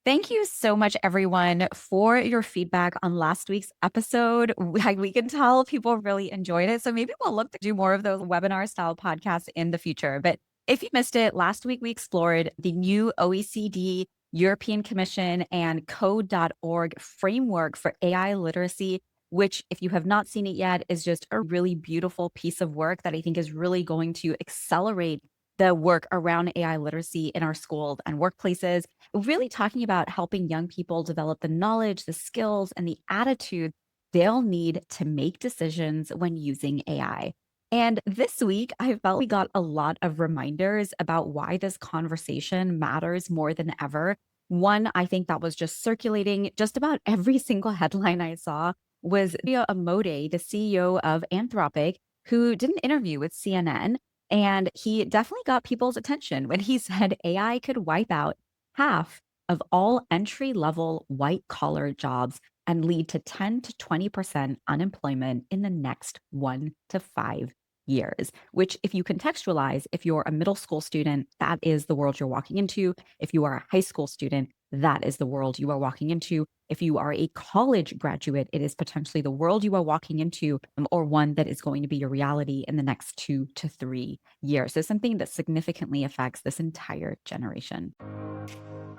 Thank you so much, everyone, for your feedback on last week's episode. We can tell people really enjoyed it. So maybe we'll look to do more of those webinar style podcasts in the future. But if you missed it, last week we explored the new OECD, European Commission, and code.org framework for AI literacy, which, if you have not seen it yet, is just a really beautiful piece of work that I think is really going to accelerate the work around AI literacy in our schools and workplaces, really talking about helping young people develop the knowledge, the skills, and the attitude they'll need to make decisions when using AI. And this week, I felt we got a lot of reminders about why this conversation matters more than ever. One, I think that was just circulating just about every single headline I saw was Dario Amodei, the CEO of Anthropic, who did an interview with CNN. And he definitely got people's attention when he said AI could wipe out half of all entry level white collar jobs and lead to 10 to 20% unemployment in the next 1 to 5 years. Which, if you contextualize, if you're a middle school student, that is the world you're walking into. If you are a high school student, that is the world you are walking into. If you are a college graduate, it is potentially the world you are walking into, or one that is going to be your reality in the next 2 to 3 years. So something that significantly affects this entire generation.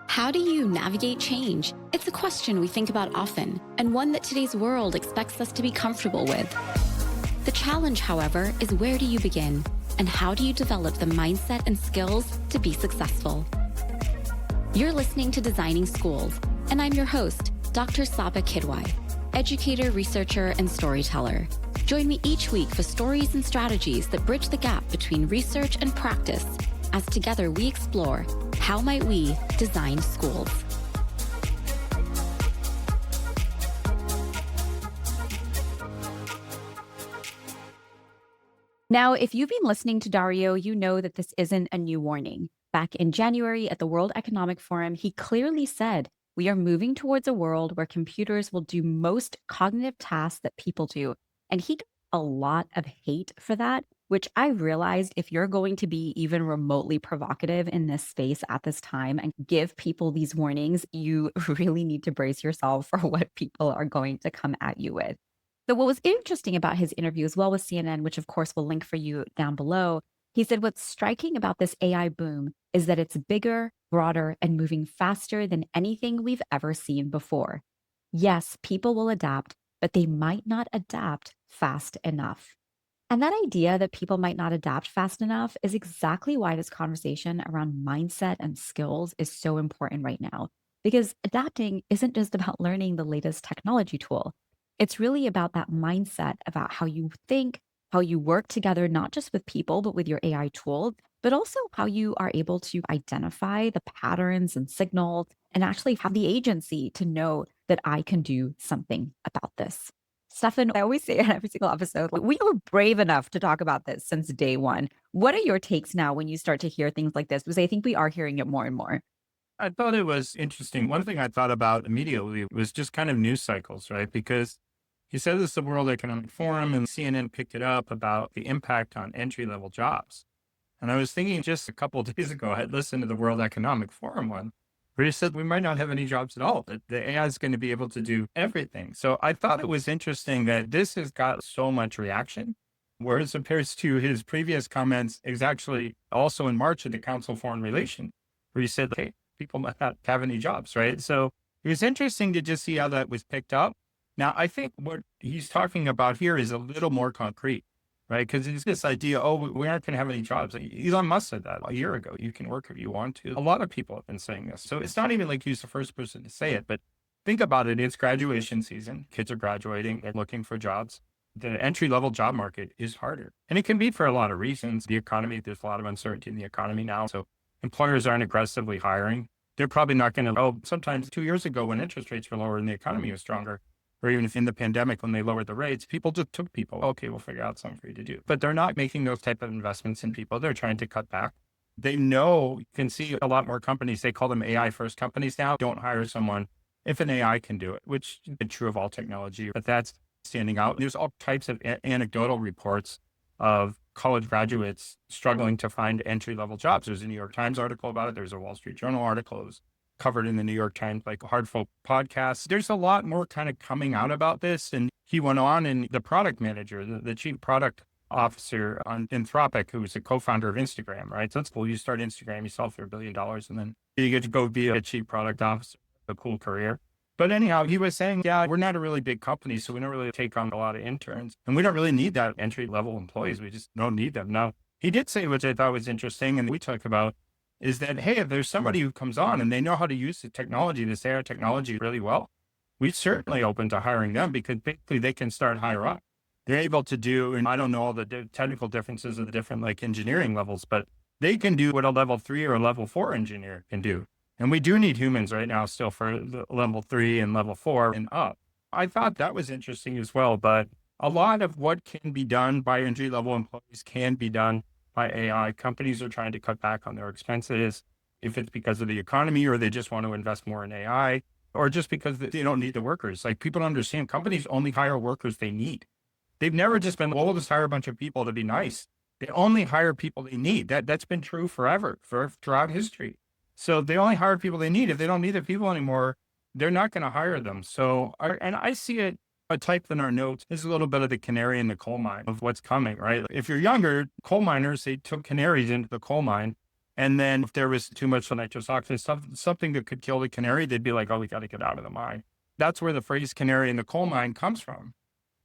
How do you navigate change? It's a question we think about often, and one that today's world expects us to be comfortable with. The challenge, however, is where do you begin, and how do you develop the mindset and skills to be successful? You're listening to Designing Schools, and I'm your host, Dr. Sabba Quidwai, educator, researcher, and storyteller. Join me each week for stories and strategies that bridge the gap between research and practice, as together we explore how might we design schools. Now, if you've been listening to Dario, you know that this isn't a new warning. Back in January at the World Economic Forum, he clearly said, we are moving towards a world where computers will do most cognitive tasks that people do. And he got a lot of hate for that, which I realized if you're going to be even remotely provocative in this space at this time and give people these warnings, you really need to brace yourself for what people are going to come at you with. So what was interesting about his interview as well with CNN, which of course we'll link for you down below, he said what's striking about this AI boom is that it's bigger, broader, and moving faster than anything we've ever seen before. Yes, people will adapt, but they might not adapt fast enough. And that idea that people might not adapt fast enough is exactly why this conversation around mindset and skills is so important right now. Because adapting isn't just about learning the latest technology tool. It's really about that mindset about how you think, how you work together, not just with people, but with your AI tool, but also how you are able to identify the patterns and signals and actually have the agency to know that I can do something about this. Stefan, I always say in every single episode, like, we were brave enough to talk about this since day one. What are your takes now when you start to hear things like this? Because I think we are hearing it more and more. I thought it was interesting. One thing I thought about immediately was just kind of news cycles, right? Because he said this is the World Economic Forum and CNN picked it up about the impact on entry level jobs. And I was thinking just a couple of days ago, I had listened to the World Economic Forum one, where he said we might not have any jobs at all, that the AI is going to be able to do everything. So I thought it was interesting that this has got so much reaction, whereas compares to his previous comments is actually also in March at the Council of Foreign Relations, where he said, hey, people might not have any jobs, right? So it was interesting to just see how that was picked up. Now, I think what he's talking about here is a little more concrete, right? Because it's this idea, oh, we aren't going to have any jobs. Elon Musk said that a year ago. You can work if you want to. A lot of people have been saying this. So it's not even like he's the first person to say it, but think about it. It's graduation season. Kids are graduating. They're looking for jobs. The entry-level job market is harder. And it can be for a lot of reasons. The economy, there's a lot of uncertainty in the economy now. So employers aren't aggressively hiring. They're probably not going to, sometimes 2 years ago when interest rates were lower and the economy was stronger, or even if in the pandemic, when they lowered the rates, people just took people. Okay, we'll figure out something for you to do. But they're not making those type of investments in people. They're trying to cut back. They know, you can see a lot more companies, they call them AI first companies now, don't hire someone if an AI can do it, which is true of all technology, but that's standing out. There's all types of anecdotal reports of college graduates struggling to find entry-level jobs. There's a New York Times article about it. There's a Wall Street Journal article. It was covered in the New York Times, like Hardful podcast. There's a lot more kind of coming out about this. And he went on, and the product manager, the chief product officer on Anthropic, who was the co-founder of Instagram, right? So that's cool. You start Instagram, you sell for $1 billion, and then you get to go be a chief product officer, a cool career. But anyhow, he was saying, yeah, we're not a really big company, so we don't really take on a lot of interns. And we don't really need that entry-level employees. We just don't need them. Now, he did say, which I thought was interesting, and we talked about, is that, hey, if there's somebody who comes on and they know how to use the technology, this AI technology really well, we're certainly open to hiring them because basically they can start higher up. They're able to do, and I don't know all the technical differences of the different like engineering levels, but they can do what a level 3 or a level 4 engineer can do. And we do need humans right now still for the level 3 and level 4 and up. I thought that was interesting as well, but a lot of what can be done by entry level employees can be done by AI. Companies are trying to cut back on their expenses, if it's because of the economy or they just want to invest more in AI, or just because they don't need the workers. Like people don't understand, companies only hire workers they need. They've never just been, well, we'll just hire a bunch of people to be nice. They only hire people they need. That's been true forever, throughout history. So they only hire people they need. If they don't need the people anymore, they're not going to hire them. So, and I see it, I typed in our notes, is a little bit of the canary in the coal mine of what's coming, right? If you're younger, coal miners, they took canaries into the coal mine. And then if there was too much nitrous oxide, something that could kill the canary, they'd be like, oh, we got to get out of the mine. That's where the phrase canary in the coal mine comes from.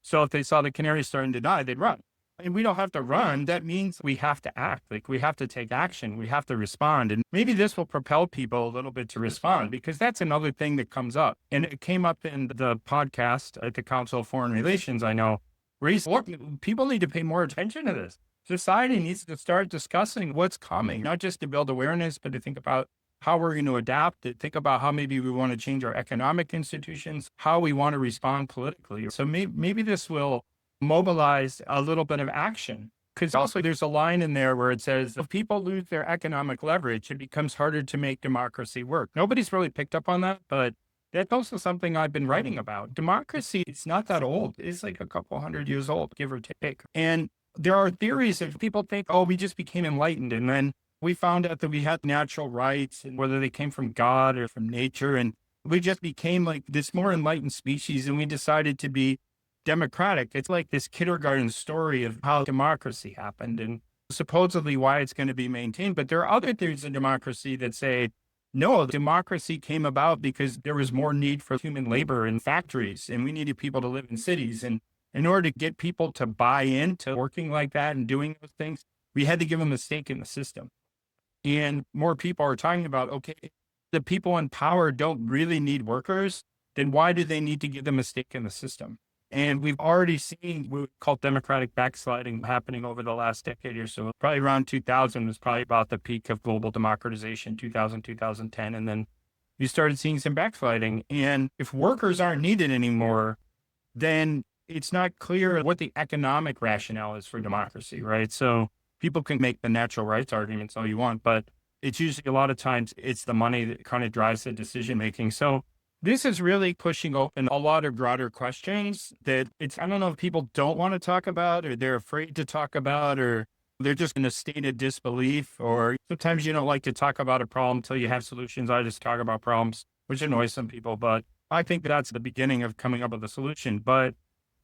So if they saw the canary starting to die, they'd run. And we don't have to run. That means we have to act. Like we have to take action. We have to respond. And maybe this will propel people a little bit to respond, because that's another thing that comes up. And it came up in the podcast at the Council of Foreign Relations, I know, where he's, look, people need to pay more attention to this. Society needs to start discussing what's coming, not just to build awareness, but to think about how we're going to adapt, to think about how maybe we want to change our economic institutions, how we want to respond politically. So maybe this will mobilize a little bit of action. Because also there's a line in there where it says, if people lose their economic leverage, it becomes harder to make democracy work. Nobody's really picked up on that, but that's also something I've been writing about. Democracy, it's not that old. It's like a couple hundred years old, give or take. And there are theories that people think, oh, we just became enlightened. And then we found out that we had natural rights, and whether they came from God or from nature. And we just became like this more enlightened species, and we decided to be democratic. It's like this kindergarten story of how democracy happened and supposedly why it's going to be maintained. But there are other theories of democracy that say, no, democracy came about because there was more need for human labor in factories, and we needed people to live in cities. And in order to get people to buy into working like that and doing those things, we had to give them a stake in the system. And more people are talking about, okay, the people in power don't really need workers, then why do they need to give them a stake in the system? And we've already seen what we call democratic backsliding happening over the last decade or so. Probably around 2000 was probably about the peak of global democratization, 2000, 2010. And then you started seeing some backsliding. And if workers aren't needed anymore, then it's not clear what the economic rationale is for democracy, right? So people can make the natural rights arguments all you want, but it's usually a lot of times it's the money that kind of drives the decision making. So this is really pushing open a lot of broader questions that I don't know if people don't want to talk about, or they're afraid to talk about, or they're just in a state of disbelief, or sometimes you don't like to talk about a problem until you have solutions. I just talk about problems, which annoys some people, but I think that's the beginning of coming up with a solution. But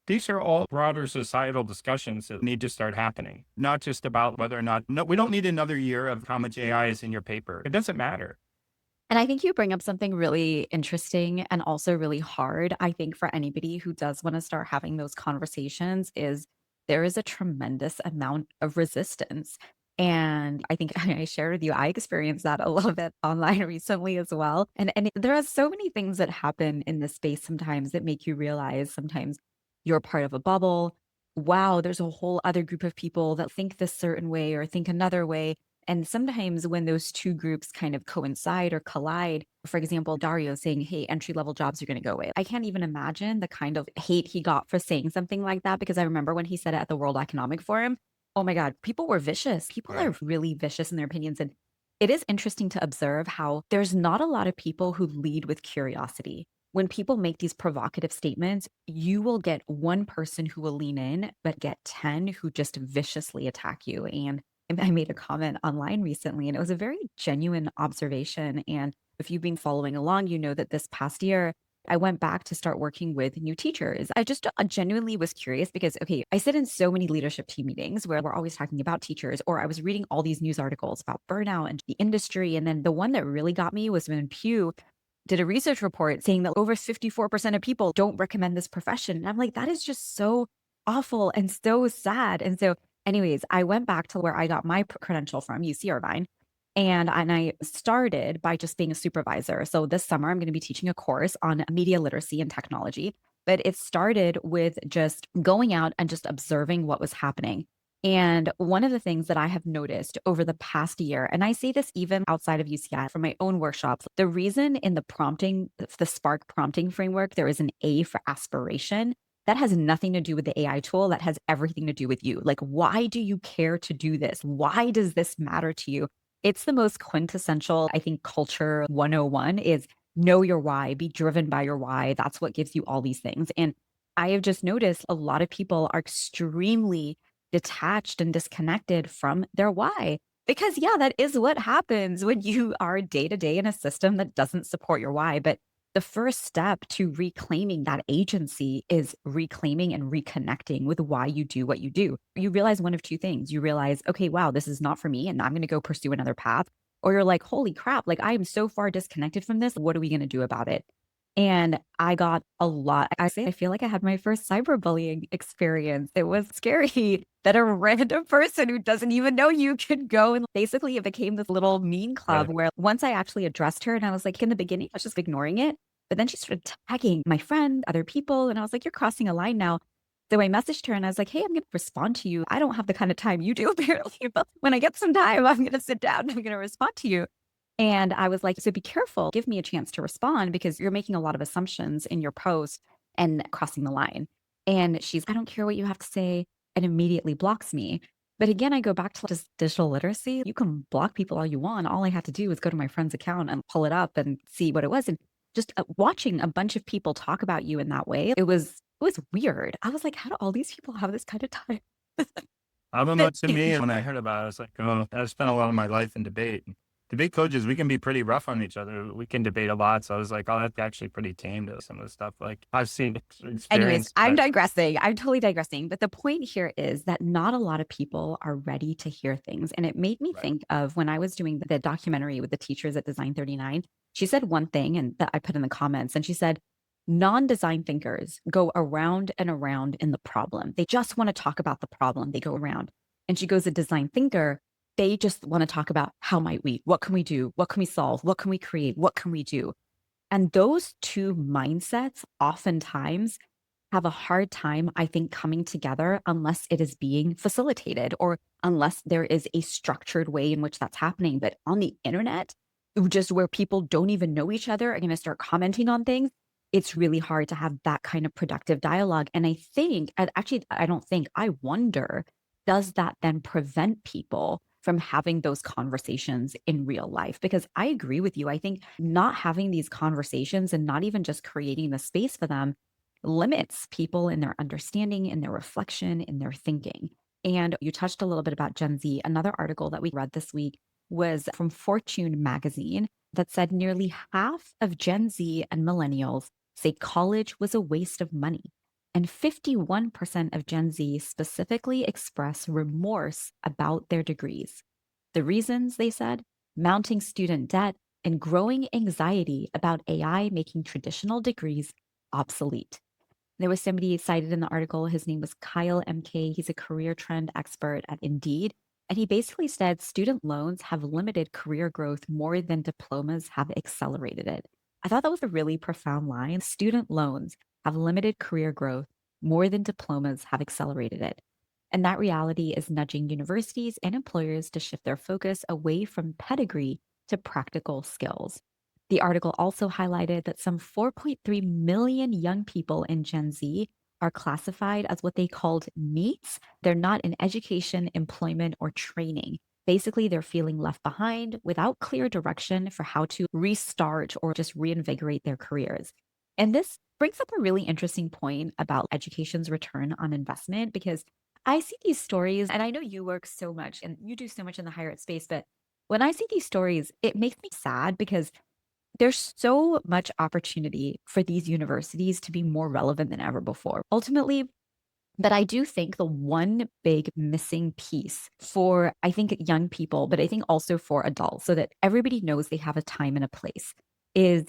these are all broader societal discussions that need to start happening, not just about whether or not, no, we don't need another year of how much AI is in your paper. It doesn't matter. And I think you bring up something really interesting and also really hard. I think for anybody who does want to start having those conversations is there is a tremendous amount of resistance. And I think I shared with you, I experienced that a little bit online recently as well. And there are so many things that happen in this space sometimes that make you realize sometimes you're part of a bubble. Wow, there's a whole other group of people that think this certain way or think another way. And sometimes when those two groups kind of coincide or collide, for example, Dario saying, hey, entry level jobs are going to go away. I can't even imagine the kind of hate he got for saying something like that, because I remember when he said it at the World Economic Forum, oh my God, people were vicious. People are really vicious in their opinions. And it is interesting to observe how there's not a lot of people who lead with curiosity. When people make these provocative statements, you will get one person who will lean in, but get 10 who just viciously attack you. And I made a comment online recently, and it was a very genuine observation. And if you've been following along, you know that this past year, I went back to start working with new teachers. I just genuinely was curious because, okay, I sit in so many leadership team meetings where we're always talking about teachers, or I was reading all these news articles about burnout and the industry. And then the one that really got me was when Pew did a research report saying that over 54% of people don't recommend this profession. And I'm like, that is just so awful and so sad. And so, anyways, I went back to where I got my credential from, UC Irvine. And I started by just being a supervisor. So this summer, I'm going to be teaching a course on media literacy and technology. But it started with just going out and just observing what was happening. And one of the things that I have noticed over the past year, and I say this even outside of UCI from my own workshops, the reason in the prompting, the Spark prompting framework, there is an A for aspiration. That has nothing to do with the AI tool. That has everything to do with you. Like, why do you care to do this? Why does this matter to you? It's the most quintessential, I think, culture 101 is know your why, be driven by your why. That's what gives you all these things. And I have just noticed a lot of people are extremely detached and disconnected from their why. Because, yeah, that is what happens when you are day to day in a system that doesn't support your why. But the first step to reclaiming that agency is reclaiming and reconnecting with why you do what you do. You realize one of two things. You realize, okay, wow, this is not for me, and I'm going to go pursue another path. Or you're like, holy crap, like I am so far disconnected from this. What are we going to do about it? And I got a lot. I feel like I had my first cyberbullying experience. It was scary that a random person who doesn't even know you could go, and basically it became this little mean club Right. where once I actually addressed her and I was like, in the beginning, I was just ignoring it. But then she started tagging my friend, other people. And I was like, you're crossing a line now. So I messaged her and I was like, hey, I'm going to respond to you. I don't have the kind of time you do, apparently. But when I get some time, I'm going to sit down and I'm going to respond to you. And I was like, so be careful, give me a chance to respond because you're making a lot of assumptions in your post and crossing the line. And she's, I don't care what you have to say, and immediately blocks me. But again, I go back to just digital literacy. You can block people all you want. All I had to do was go to my friend's account and pull it up and see what it was. And just watching a bunch of people talk about you in that way, it was weird. I was like, how do all these people have this kind of time? I don't know. But To me, when I heard about it, I was like, oh, I spent a lot of my life in debate. Debate coaches, we can be pretty rough on each other. We can debate a lot. So I was like, oh, that's actually pretty tame to some of the stuff like I've seen anyways, experience. I'm But digressing. I'm totally digressing. But the point here is that not a lot of people are ready to hear things. And it made me right, think of when I was doing the documentary with the teachers at Design 39. She said one thing, and that I put in the comments, and she said, non design thinkers go around and around in the problem. They just want to talk about the problem, they go around. And she goes, a design thinker, they just want to talk about how might we, what can we do, what can we solve, what can we create, what can we do. And those two mindsets oftentimes have a hard time, I think, coming together unless it is being facilitated or unless there is a structured way in which that's happening. But on the internet, just where people don't even know each other are going to start commenting on things, it's really hard to have that kind of productive dialogue. And I think, and actually, I don't think, I wonder, does that then prevent people from having those conversations in real life? Because I agree with you. I think not having these conversations and not even just creating the space for them limits people in their understanding, in their reflection, in their thinking. And you touched a little bit about Gen Z. Another article that we read this week was from Fortune magazine that said nearly half of Gen Z and millennials say college was a waste of money. And 51% of Gen Z specifically express remorse about their degrees. The reasons, they said, mounting student debt and growing anxiety about AI making traditional degrees obsolete. There was somebody cited in the article. His name was Kyle MK. He's a career trend expert at Indeed. And he basically said student loans have limited career growth more than diplomas have accelerated it. I thought that was a really profound line. Student loans have limited career growth more than diplomas have accelerated it. And that reality is nudging universities and employers to shift their focus away from pedigree to practical skills. The article also highlighted that some 4.3 million young people in Gen Z are classified as what they called NEETs. They're not in education, employment, or training. Basically, they're feeling left behind without clear direction for how to restart or just reinvigorate their careers. And this brings up a really interesting point about education's return on investment, because I see these stories, and I know you work so much and you do so much in the higher ed space, but when I see these stories, it makes me sad because there's so much opportunity for these universities to be more relevant than ever before. Ultimately, but I do think the one big missing piece for, I think, young people, but I think also for adults, so that everybody knows they have a time and a place, is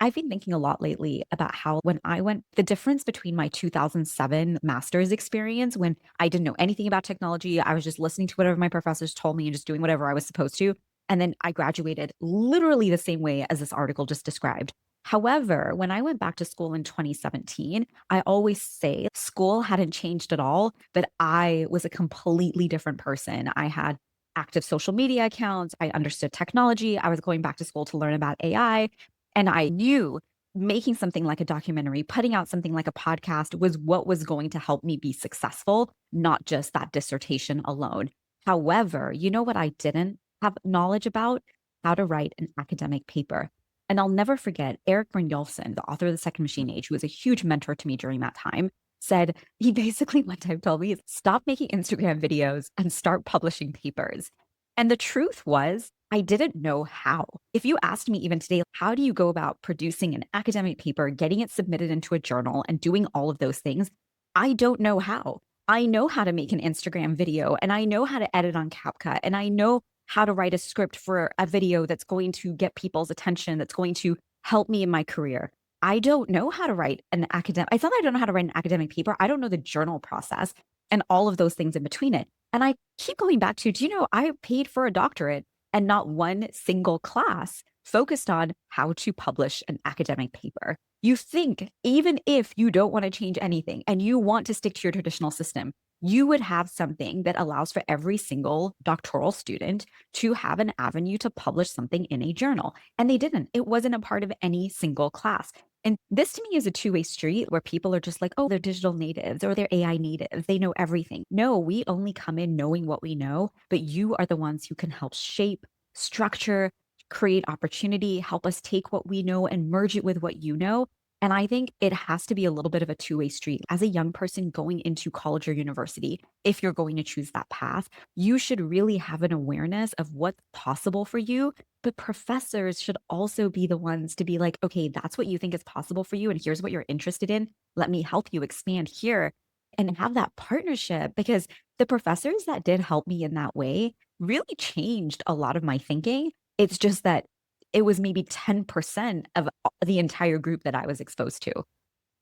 I've been thinking a lot lately about how when I went, the difference between my 2007 master's experience when I didn't know anything about technology, I was just listening to whatever my professors told me and just doing whatever I was supposed to. And then I graduated literally the same way as this article just described. However, when I went back to school in 2017, I always say school hadn't changed at all, but I was a completely different person. I had active social media accounts. I understood technology. I was going back to school to learn about AI. And I knew making something like a documentary, putting out something like a podcast was what was going to help me be successful, not just that dissertation alone. However, you know what I didn't have knowledge about? How to write an academic paper. And I'll never forget Eric Brynjolfsson, the author of The Second Machine Age, who was a huge mentor to me during that time, said he basically one time told me, stop making Instagram videos and start publishing papers. And the truth was, I didn't know how. If you asked me even today, how do you go about producing an academic paper, getting it submitted into a journal, and doing all of those things? I don't know how. I know how to make an Instagram video, and I know how to edit on CapCut, and I know how to write a script for a video that's going to get people's attention, that's going to help me in my career. I don't know how to write an academic. It's not that I don't know how to write an academic paper. I don't know the journal process and all of those things in between it. And I keep going back to, do you know, I paid for a doctorate and not one single class focused on how to publish an academic paper. You think, even if you don't want to change anything and you want to stick to your traditional system, you would have something that allows for every single doctoral student to have an avenue to publish something in a journal. And they didn't. It wasn't a part of any single class. And this to me is a two-way street where people are just like, oh, they're digital natives or they're AI natives. They know everything. No, we only come in knowing what we know, but you are the ones who can help shape, structure, create opportunity, help us take what we know and merge it with what you know. And I think it has to be a little bit of a two-way street. As a young person going into college or university, if you're going to choose that path, you should really have an awareness of what's possible for you. But professors should also be the ones to be like, okay, that's what you think is possible for you. And here's what you're interested in. Let me help you expand here and have that partnership, because the professors that did help me in that way really changed a lot of my thinking. It's just that it was maybe 10% of the entire group that I was exposed to.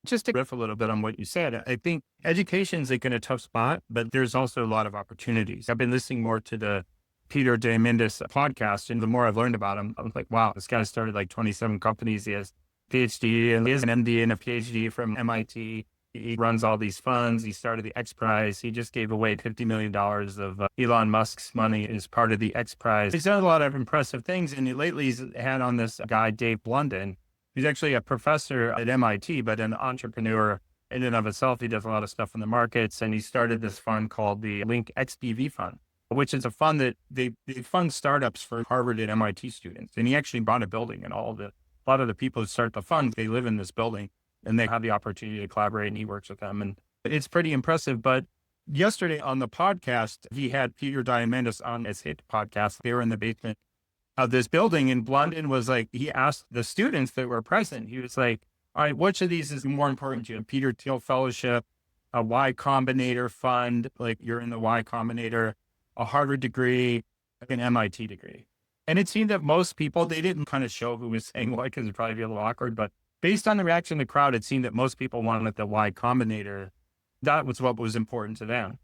Just to riff a little bit on what you said, I think education's like in a tough spot, but there's also a lot of opportunities. I've been listening more to the Peter Diamandis podcast, and the more I've learned about him, I was like, wow, this guy started like 27 companies. He has PhD and he has an MD and a PhD from MIT. He runs all these funds. He started the X Prize. He just gave away $50 million of Elon Musk's money as part of the X Prize. He's done a lot of impressive things. And lately he's had on this guy, Dave Blunden. He's actually a professor at MIT, but an entrepreneur in and of itself. He does a lot of stuff in the markets. And he started this fund called the Link XBV Fund, which is a fund that they fund startups for Harvard and MIT students. And he actually bought a building, and a lot of the people who start the fund, they live in this building. And they have the opportunity to collaborate, and he works with them. And it's pretty impressive. But yesterday on the podcast, he had Peter Diamandis on his hit podcast. They were in the basement of this building, and Blunden was like, he asked the students that were present, he was like, all right, which of these is more important to you? Peter Thiel Fellowship, a Y Combinator fund, like you're in the Y Combinator, a Harvard degree, like an MIT degree. And it seemed that most people, they didn't kind of show who was saying what, because it'd probably be a little awkward, but based on the reaction of the crowd, it seemed that most people wanted the Y Combinator. That was what was important to them.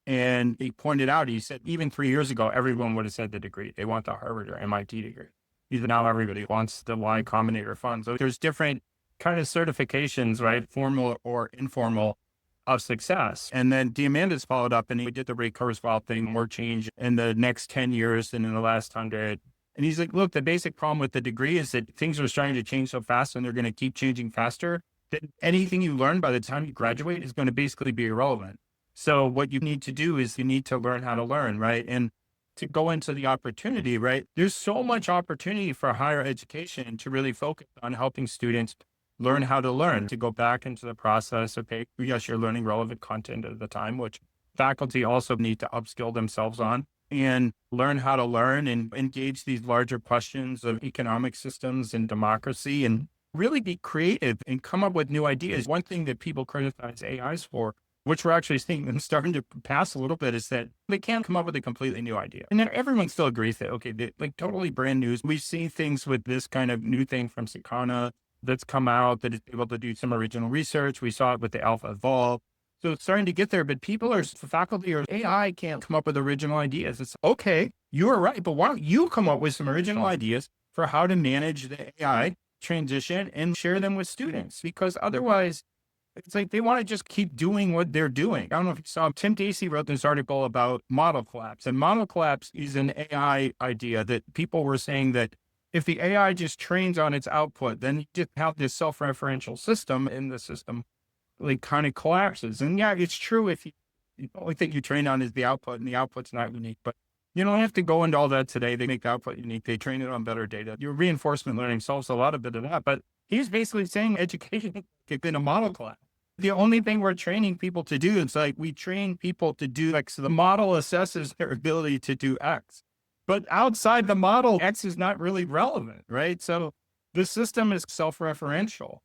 And he pointed out, he said, even 3 years ago, everyone would have said the degree. They want the Harvard or MIT degree. Even now, everybody wants the Y Combinator fund. So there's different kind of certifications, right? Formal or informal, of success. And then Diamandis followed up and he did the Ray Kurzweil thing, more change in the next 10 years than in the last 100. And he's like, look, the basic problem with the degree is that things are starting to change so fast and they're going to keep changing faster that anything you learn by the time you graduate is going to basically be irrelevant. So what you need to do is you need to learn how to learn, right? And to go into the opportunity, right? There's so much opportunity for higher education to really focus on helping students learn how to learn, to go back into the process. Okay, yes, you're learning relevant content at the time, which faculty also need to upskill themselves on and learn how to learn and engage these larger questions of economic systems and democracy and really be creative and come up with new ideas. One thing that people criticize AIs for, which we're actually seeing them starting to pass a little bit, is that they can't come up with a completely new idea. And then everyone still agrees that, okay, like totally brand new. We've seen things with this kind of new thing from Sakana that's come out that is able to do some original research. We saw it with the Alpha Evolve. So it's starting to get there, but people are faculty or AI can't come up with original ideas. It's okay, you are right, but why don't you come up with some original ideas for how to manage the AI transition and share them with students? Because otherwise, it's like they want to just keep doing what they're doing. I don't know if you saw, Tim Dacey wrote this article about model collapse, and model collapse is an AI idea that people were saying that if the AI just trains on its output, then you just have this self-referential system, and the system like kind of collapses. And yeah, it's true if the only thing you train on is the output and the output's not unique, but you don't have to go into all that today. They make the output unique. They train it on better data. Your reinforcement learning solves a lot of bit of that, but he's basically saying education has been a model collapse. The only thing we're training people to do is like we train people to do X. So the model assesses their ability to do X, but outside the model, X is not really relevant, right? So the system is self-referential.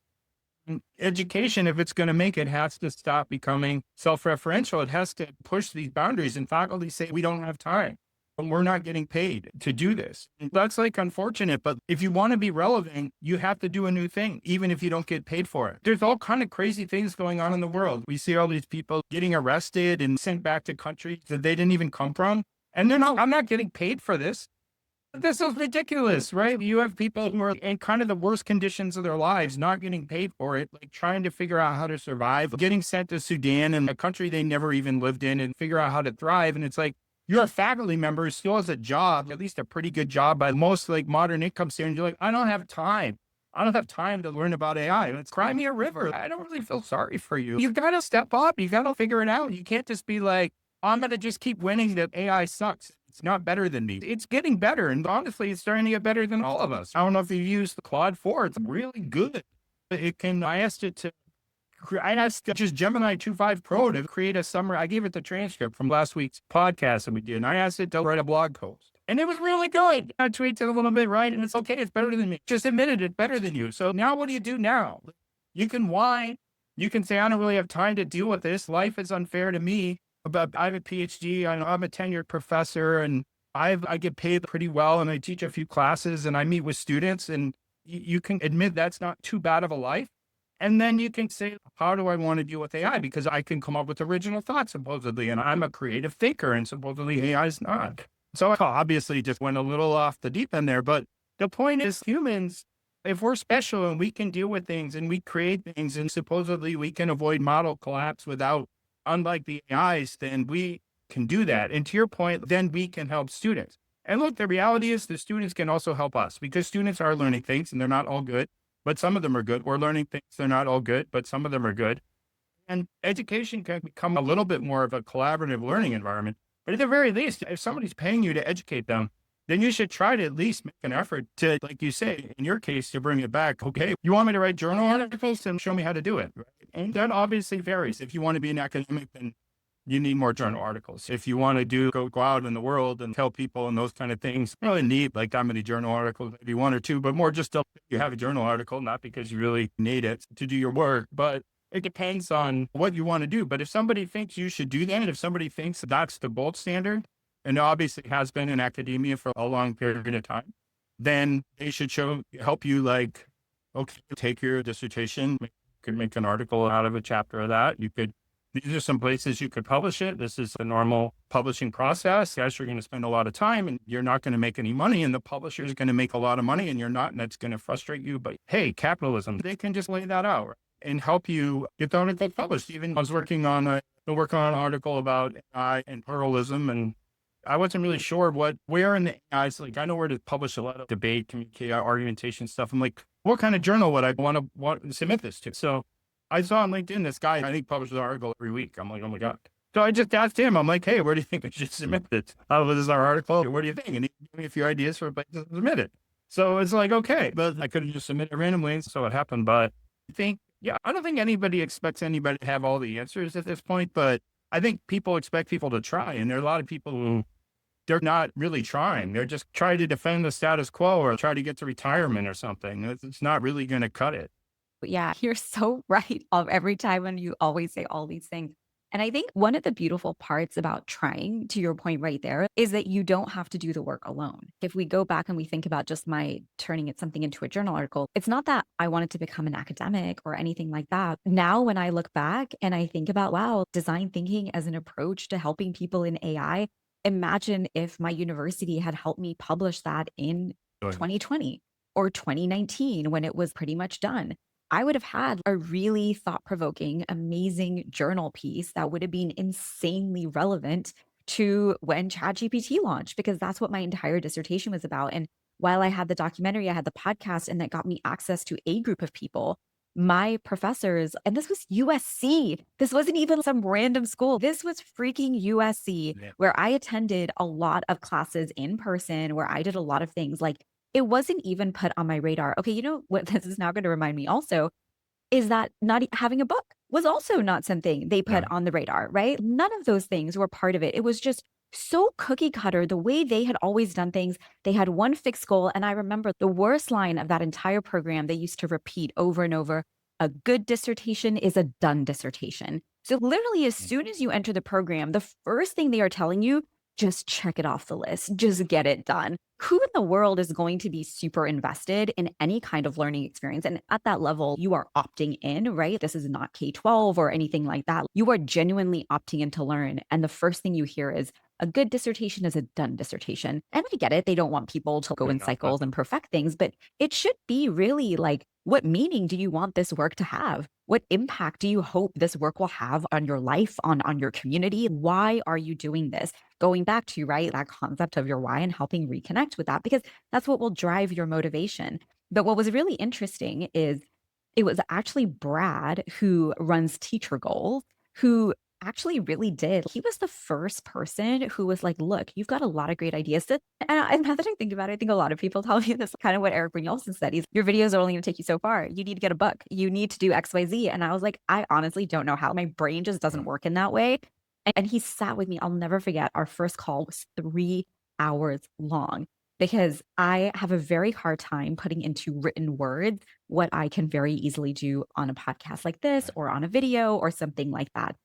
Education, if it's going to make it, has to stop becoming self-referential. It has to push these boundaries. And faculty say, we don't have time and we're not getting paid to do this. And that's like unfortunate. But if you want to be relevant, you have to do a new thing, even if you don't get paid for it. There's all kind of crazy things going on in the world. We see all these people getting arrested and sent back to countries that they didn't even come from. And I'm not getting paid for this. This is ridiculous, right? You have people who are in kind of the worst conditions of their lives, not getting paid for it, like trying to figure out how to survive, getting sent to Sudan and a country they never even lived in and figure out how to thrive. And it's like, you're a faculty member who still has a job, at least a pretty good job by most like modern income standards. You're like, I don't have time. I don't have time to learn about AI. It's cry me a river. I don't really feel sorry for you. You got to step up. You got to figure it out. You can't just be like, I'm going to just keep winning that AI sucks. It's not better than me. It's getting better. And honestly, it's starting to get better than all of us. I don't know if you use the Claude 4. It's really good. I asked just Gemini 2.5 Pro to create a summary. I gave it the transcript from last week's podcast that we did. And I asked it to write a blog post. And it was really good. I tweaked it a little bit, right? And it's okay. It's better than me. Just admitted it's better than you. So now what do you do now? You can whine. You can say, I don't really have time to deal with this. Life is unfair to me. But I have a PhD, I'm a tenured professor, and I get paid pretty well, and I teach a few classes, and I meet with students, and you can admit that's not too bad of a life. And then you can say, how do I want to deal with AI? Because I can come up with original thoughts, supposedly, and I'm a creative thinker, and supposedly AI is not. So I obviously just went a little off the deep end there, but the point is humans, if we're special and we can deal with things and we create things, and supposedly we can avoid model collapse without, unlike the AIs, then we can do that. And to your point, then we can help students. And look, the reality is the students can also help us because students are learning things and they're not all good, but some of them are good. We're learning things, they're not all good, but some of them are good. And education can become a little bit more of a collaborative learning environment. But at the very least, if somebody's paying you to educate them, then you should try to at least make an effort to, like you say, in your case, to bring it back. Okay, you want me to write journal articles? And show me how to do it. Right? And that obviously varies. If you want to be an academic, then you need more journal articles. If you want to go out in the world and tell people and those kind of things, you really need like that many journal articles, maybe one or two, but more just to you have a journal article, not because you really need it to do your work, but it depends on what you want to do. But if somebody thinks you should do that, if somebody thinks that's the gold standard, and obviously has been in academia for a long period of time, then they should help you like, okay, take your dissertation, you could make an article out of a chapter of that. These are some places you could publish it. This is the normal publishing process. Yes, you're going to spend a lot of time and you're not going to make any money, and the publisher is going to make a lot of money and you're not, and that's going to frustrate you. But hey, capitalism, they can just lay that out and help you get the article published. Even I was working on an article about AI and pluralism, and I wasn't really sure where in the AI, like I know where to publish a lot of debate, communicate, argumentation stuff. I'm like, what kind of journal would I want to submit this to? So I saw on LinkedIn, this guy, I think publishes an article every week. I'm like, oh my God. So I just asked him, I'm like, hey, where do you think I should submit this? This is our article. What do you think? And he gave me a few ideas for a place to submit it. So it's like, okay, but I could have just submitted randomly. So it happened. But I don't think anybody expects anybody to have all the answers at this point, but I think people expect people to try, and there are a lot of people who they're not really trying. They're just trying to defend the status quo or try to get to retirement or something. It's not really going to cut it. But yeah, you're so right of every time when you always say all these things. And I think one of the beautiful parts about trying, to your point right there, is that you don't have to do the work alone. If we go back and we think about just my turning it something into a journal article, it's not that I wanted to become an academic or anything like that. Now, when I look back and I think about, wow, design thinking as an approach to helping people in AI, imagine if my university had helped me publish that in Good. 2020 or 2019 when it was pretty much done. I would have had a really thought provoking, amazing journal piece that would have been insanely relevant to when ChatGPT launched, because that's what my entire dissertation was about. And while I had the documentary, I had the podcast, and that got me access to a group of people. My professors, and this was USC. This wasn't even some random school. This was freaking USC, Yeah. where I attended a lot of classes in person, where I did a lot of things. Like, it wasn't even put on my radar. Okay, you know what this is now going to remind me also is that having a book was also not something they put Yeah. on the radar, right? None of those things were part of it. It was just so cookie cutter the way they had always done things. They had one fixed goal. And I remember the worst line of that entire program they used to repeat over and over: a good dissertation is a done dissertation. So, literally, as soon as you enter the program, the first thing they are telling you, just check it off the list, just get it done. Who in the world is going to be super invested in any kind of learning experience? And at that level, you are opting in, right? This is not K-12 or anything like that. You are genuinely opting in to learn. And the first thing you hear is a good dissertation is a done dissertation. And I get it. They don't want people to go in cycles and perfect things, but it should be really like, what meaning do you want this work to have? What impact do you hope this work will have on your life, on your community? Why are you doing this? Going back to, right, that concept of your why and helping reconnect with that, because that's what will drive your motivation. But what was really interesting is it was actually Brad, who runs Teacher Goals, who actually really did. He was the first person who was like, look, you've got a lot of great ideas. And now that I think about it, I think a lot of people tell me this, kind of what Eric Brynjolfsson said. Your videos are only going to take you so far. You need to get a book. You need to do XYZ. And I was like, I honestly don't know how. My brain just doesn't work in that way. And he sat with me. I'll never forget. Our first call was 3 hours long, because I have a very hard time putting into written words what I can very easily do on a podcast like this or on a video or something like that.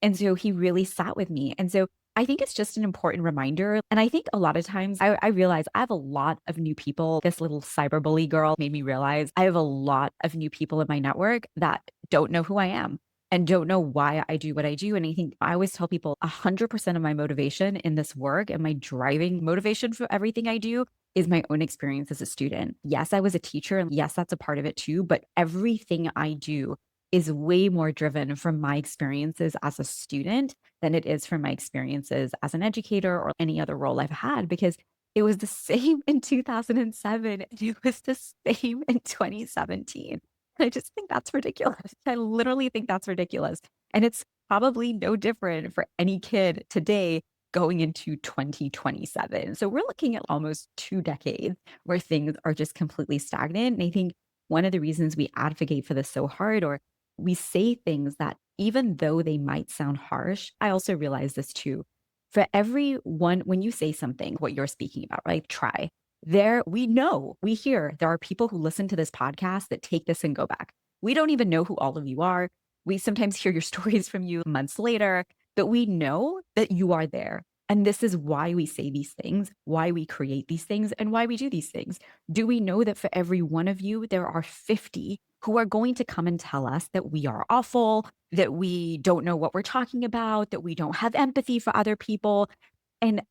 And so he really sat with me. And so I think it's just an important reminder. And I think a lot of times I realize I have a lot of new people. This little cyberbully girl made me realize I have a lot of new people in my network that don't know who I am and don't know why I do what I do. And I think I always tell people 100% of my motivation in this work and my driving motivation for everything I do is my own experience as a student. Yes, I was a teacher, and yes, that's a part of it too, but everything I do is way more driven from my experiences as a student than it is from my experiences as an educator or any other role I've had, because it was the same in 2007 and it was the same in 2017. I just think that's ridiculous. I literally think that's ridiculous. And it's probably no different for any kid today going into 2027. So we're looking at almost 2 decades where things are just completely stagnant. And I think one of the reasons we advocate for this so hard, or we say things that even though they might sound harsh, I also realize this too. For everyone, when you say something, what you're speaking about, right? Try. We hear there are people who listen to this podcast that take this and go back. We don't even know who all of you are. We sometimes hear your stories from you months later, but we know that you are there. And this is why we say these things, why we create these things, and why we do these things. Do we know that for every one of you, there are 50 who are going to come and tell us that we are awful, that we don't know what we're talking about, that we don't have empathy for other people? And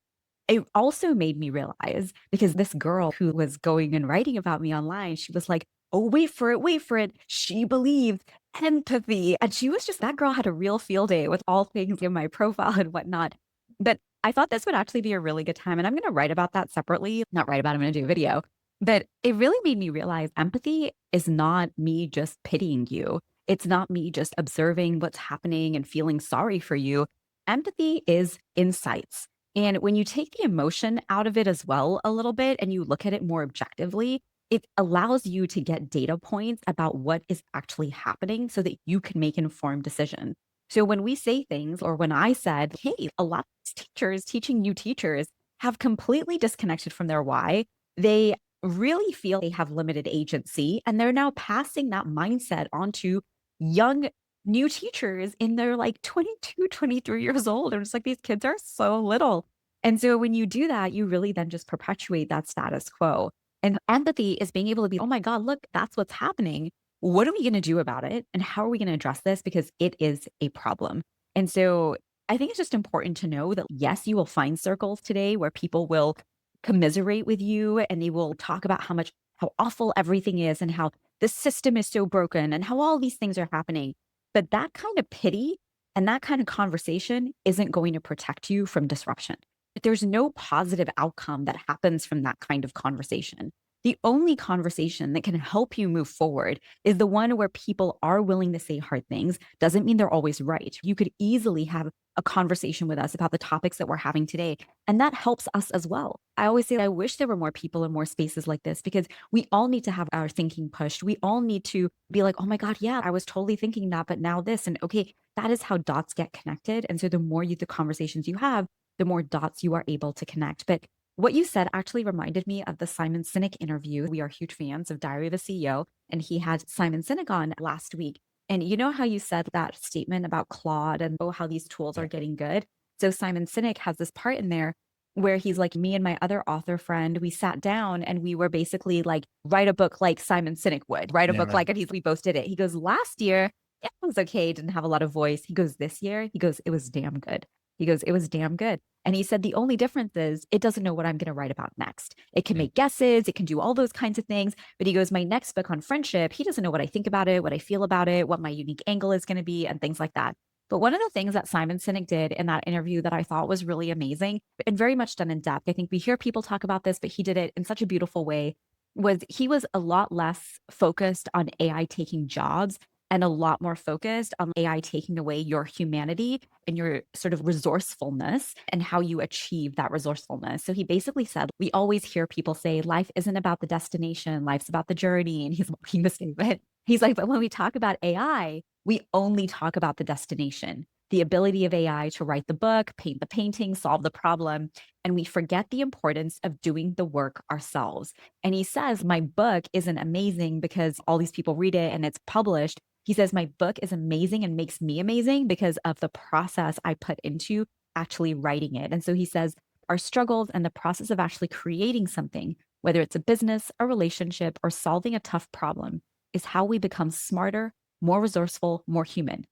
it also made me realize, because this girl who was going and writing about me online, she was like, oh, wait for it, wait for it. She believed empathy. And she was just, that girl had a real field day with all things in my profile and whatnot. But I thought this would actually be a really good time. And I'm going to write about that separately. Not write about it, I'm going to do a video. But it really made me realize empathy is not me just pitying you. It's not me just observing what's happening and feeling sorry for you. Empathy is insights. And when you take the emotion out of it as well a little bit and you look at it more objectively, it allows you to get data points about what is actually happening so that you can make informed decisions. So when we say things, or when I said, hey, a lot of these teachers teaching new teachers have completely disconnected from their why. They really feel they have limited agency, and they're now passing that mindset onto young new teachers in their like 22, 23 years old. And it's like these kids are so little. And so when you do that, you really then just perpetuate that status quo. And empathy is being able to be, oh my God, look, that's what's happening. What are we going to do about it? And how are we going to address this? Because it is a problem. And so I think it's just important to know that, yes, you will find circles today where people will commiserate with you and they will talk about how awful everything is and how the system is so broken and how all these things are happening. But that kind of pity and that kind of conversation isn't going to protect you from disruption. There's no positive outcome that happens from that kind of conversation. The only conversation that can help you move forward is the one where people are willing to say hard things. Doesn't mean they're always right. You could easily have a conversation with us about the topics that we're having today, and that helps us as well. I always say, I wish there were more people in more spaces like this, because we all need to have our thinking pushed. We all need to be like, oh my God, yeah, I was totally thinking that, but now this. And okay, that is how dots get connected. And so the conversations you have, the more dots you are able to connect. But what you said actually reminded me of the Simon Sinek interview. We are huge fans of Dario the CEO, and he had Simon Sinek on last week. And you know how you said that statement about Claude and oh, how these tools are getting good? So Simon Sinek has this part in there where he's like, me and my other author friend, we sat down and we were basically like, write a book like Simon Sinek would, write a book like, and we both did it. He goes, last year, it was okay, didn't have a lot of voice. He goes, this year, he goes, it was damn good. He goes, it was damn good. And he said, the only difference is it doesn't know what I'm going to write about next. It can make guesses. It can do all those kinds of things. But he goes, my next book on friendship, he doesn't know what I think about it, what I feel about it, what my unique angle is going to be, and things like that. But one of the things that Simon Sinek did in that interview that I thought was really amazing and very much done in depth, I think we hear people talk about this, but he did it in such a beautiful way, was he was a lot less focused on AI taking jobs and a lot more focused on AI taking away your humanity and your sort of resourcefulness and how you achieve that resourcefulness. So he basically said, we always hear people say, life isn't about the destination, life's about the journey. And he's mocking the statement. He's like, but when we talk about AI, we only talk about the destination, the ability of AI to write the book, paint the painting, solve the problem. And we forget the importance of doing the work ourselves. And he says, my book isn't amazing because all these people read it and it's published. He says, my book is amazing and makes me amazing because of the process I put into actually writing it. And so he says, our struggles and the process of actually creating something, whether it's a business, a relationship, or solving a tough problem, is how we become smarter, more resourceful, more human.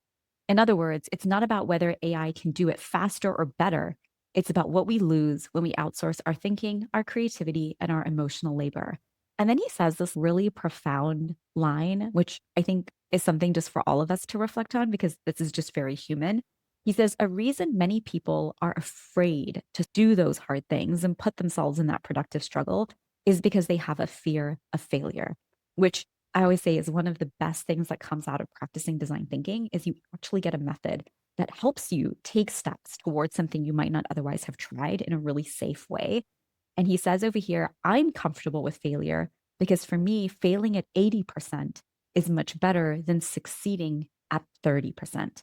In other words, it's not about whether AI can do it faster or better. It's about what we lose when we outsource our thinking, our creativity, and our emotional labor. And then he says this really profound line, which I think is something just for all of us to reflect on, because this is just very human. He says, a reason many people are afraid to do those hard things and put themselves in that productive struggle is because they have a fear of failure, which I always say is one of the best things that comes out of practicing design thinking is you actually get a method that helps you take steps towards something you might not otherwise have tried in a really safe way. And he says over here, I'm comfortable with failure because for me, failing at 80% is much better than succeeding at 30%.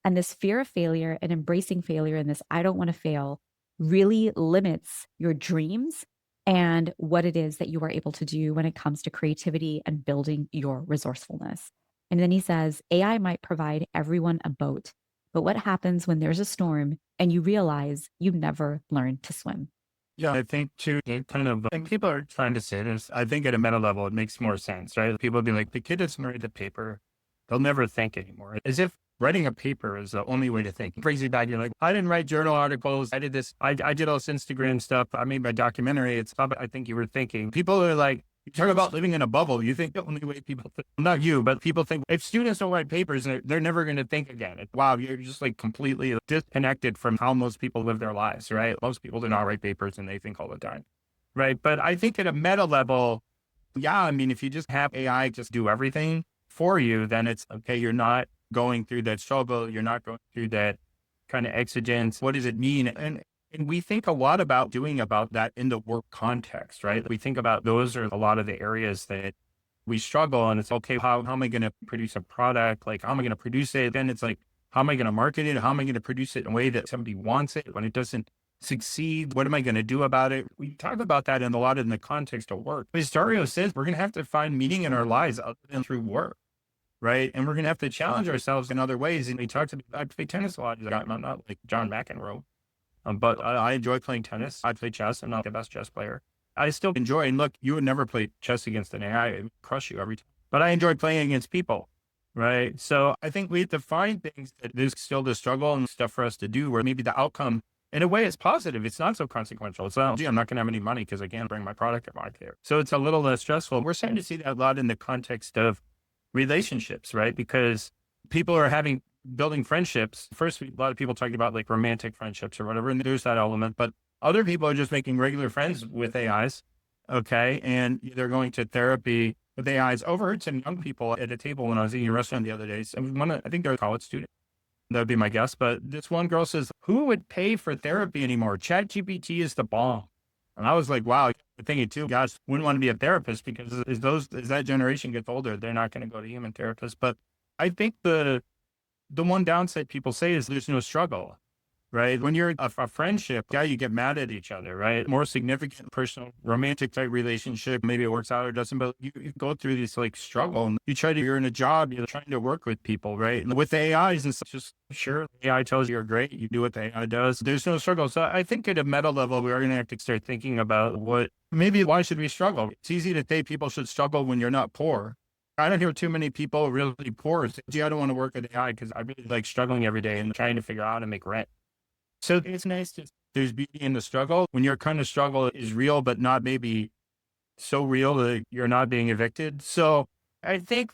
And this fear of failure and embracing failure and this I don't want to fail really limits your dreams and what it is that you are able to do when it comes to creativity and building your resourcefulness. And then he says, AI might provide everyone a boat, but what happens when there's a storm and you realize you never learned to swim? Yeah, I think too, they kind of, and people are trying to say this, I think at a meta level, it makes more sense, right? People be like, the kid doesn't write the paper, they'll never think anymore. As if writing a paper is the only way to think. Crazy bad, you're like, I didn't write journal articles, I did this, I did all this Instagram stuff, I made my documentary, it's not, I think you were thinking. People are like, you talk about living in a bubble. You think the only way people think, not you, but people think if students don't write papers, they're never going to think again. Wow, you're just like completely disconnected from how most people live their lives, right? Most people do not write papers and they think all the time, right? But I think at a meta level, yeah, I mean, if you just have AI just do everything for you, then it's okay. You're not going through that struggle. You're not going through that kind of exigence. What does it mean? And we think a lot about doing about that in the work context, right? We think about those are a lot of the areas that we struggle. And it's okay, how am I going to produce a product? Like, how am I going to produce it? Then it's like, How am I going to market it? How am I going to produce it in a way that somebody wants it? When it doesn't succeed, what am I going to do about it? We talk about that in a lot in the context of work. As Dario says, we're going to have to find meaning in our lives other than through work, right? And we're going to have to challenge ourselves in other ways. And we talked about, I play tennis a lot. I'm not like John McEnroe, but I enjoy playing tennis. I play chess. I'm not the best chess player. I still enjoy, and look, you would never play chess against an AI. It would crush you every time. But I enjoy playing against people, right? So I think we have to find things that there's still the struggle and stuff for us to do where maybe the outcome, in a way, is positive. It's not so consequential. It's not, gee, I'm not going to have any money because I can't bring my product to market. So it's a little less stressful. We're starting to see that a lot in the context of relationships, right? Because people are building friendships. First, a lot of people talking about like romantic friendships or whatever, and there's that element, but other people are just making regular friends with AIs. Okay. And they're going to therapy with AIs. Overheard some young people at a table when I was eating a restaurant the other day. So I think they're a college student. That would be my guess. But this one girl says, who would pay for therapy anymore? ChatGPT is the bomb. And I was like, wow, I'm thinking too, guys wouldn't want to be a therapist because as that generation gets older, they're not going to go to human therapists. But I think the one downside people say is there's no struggle. Right. When you're a friendship, yeah, you get mad at each other, right? More significant personal romantic type relationship. Maybe it works out or doesn't, but you go through this like struggle and you're in a job, you're trying to work with people, right? And with AIs and stuff, just sure, AI tells you you're great. You do what the AI does. There's no struggle. So I think at a meta level, we are going to have to start thinking about why should we struggle? It's easy to say people should struggle when you're not poor. I don't hear too many people really poor say, gee, I don't want to work at AI because I really like struggling every day and trying to figure out how to make rent. So it's nice there's beauty in the struggle when your kind of struggle is real, but not maybe so real that you're not being evicted. So I think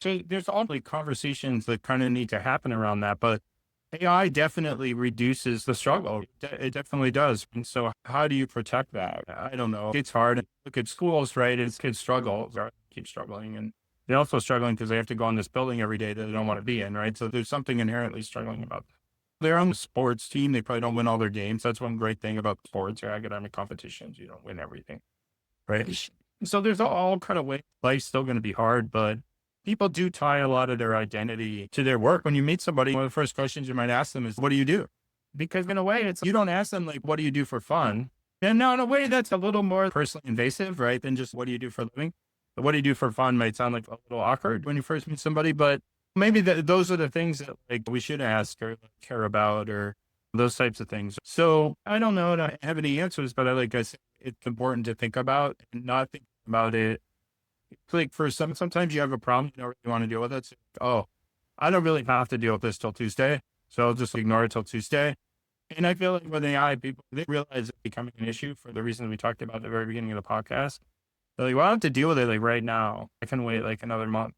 there's all like conversations that kind of need to happen around that, but AI definitely reduces the struggle. It definitely does. And so how do you protect that? I don't know. It's hard. Look at schools, right? It's kids struggle, keep struggling. And they're also struggling because they have to go in this building every day that they don't want to be in, right? So there's something inherently struggling about that. They're on the sports team. They probably don't win all their games. That's one great thing about sports or academic competitions. You don't win everything, right? So there's all kind of ways. Life's still going to be hard, but people do tie a lot of their identity to their work. When you meet somebody, one of the first questions you might ask them is, what do you do? Because in a way, you don't ask them like, what do you do for fun? And now in a way, that's a little more personally invasive, right? Than just what do you do for a living? But what do you do for fun might sound like a little awkward when you first meet somebody, but maybe those are the things that like we should ask or care about or those types of things. So I don't know that I have any answers, but like I said, it's important to think about and not think about it. Like sometimes you have a problem, you don't really want to deal with it. So, oh, I don't really have to deal with this till Tuesday. So I'll just ignore it till Tuesday. And I feel like with AI, people, they realize it's becoming an issue for the reasons we talked about at the very beginning of the podcast. They're like, well, I don't have to deal with it like right now. I can wait like another month.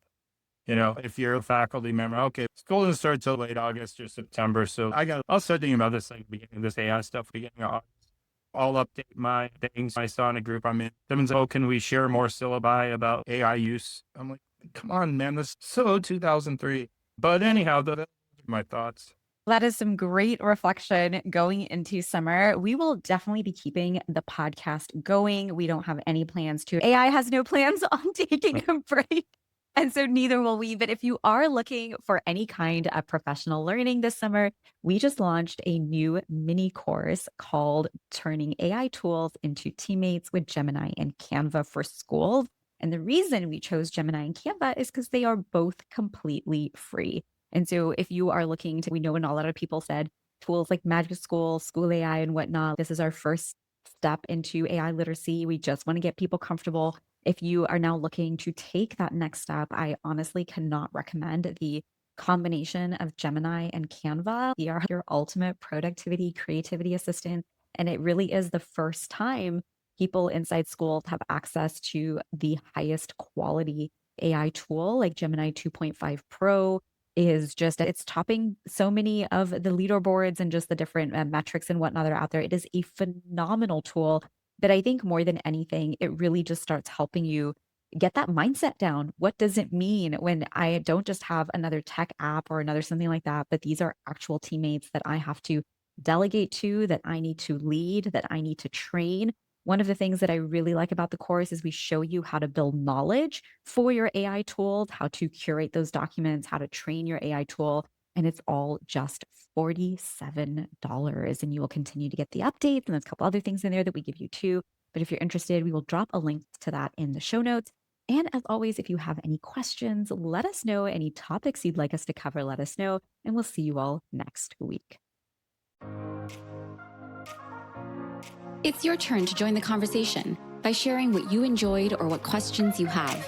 If you're a faculty member, okay, school doesn't start till late August or September. So I'll start thinking about this, like beginning of this AI stuff, beginning of August. I'll update my things I saw in a group I'm in. Someone's like, oh, can we share more syllabi about AI use? I'm like, come on, man, this is so 2003. But anyhow, those are my thoughts. That is some great reflection going into summer. We will definitely be keeping the podcast going. We don't have any plans to. AI has no plans on taking a break. And so neither will we. But if you are looking for any kind of professional learning this summer, we just launched a new mini course called Turning AI Tools into Teammates with Gemini and Canva for Schools. And the reason we chose Gemini and Canva is because they are both completely free. And so if you are looking to, we know when a lot of people said tools like Magic School, School AI and whatnot, this is our first step into AI literacy. We just want to get people comfortable. If you are now looking to take that next step, I honestly cannot recommend the combination of Gemini and Canva. They are your ultimate productivity, creativity assistant. And it really is the first time people inside schools have access to the highest quality AI tool like Gemini 2.5 Pro is just, it's topping so many of the leaderboards and just the different metrics and whatnot that are out there. It is a phenomenal tool. But I think more than anything, it really just starts helping you get that mindset down. What does it mean when I don't just have another tech app or another something like that, but these are actual teammates that I have to delegate to, that I need to lead, that I need to train? One of the things that I really like about the course is we show you how to build knowledge for your AI tools, how to curate those documents, how to train your AI tool. and it's all just $47. And you will continue to get the updates. And there's a couple other things in there that we give you too. But if you're interested, we will drop a link to that in the show notes. And as always, if you have any questions, let us know. Any topics you'd like us to cover, let us know. And we'll see you all next week. It's your turn to join the conversation by sharing what you enjoyed or what questions you have.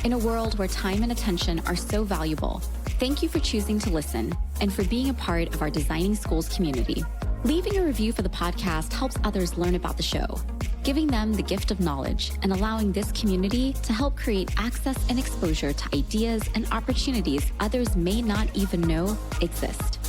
In a world where time and attention are so valuable, thank you for choosing to listen and for being a part of our Designing Schools community. Leaving a review for the podcast helps others learn about the show, giving them the gift of knowledge and allowing this community to help create access and exposure to ideas and opportunities others may not even know exist.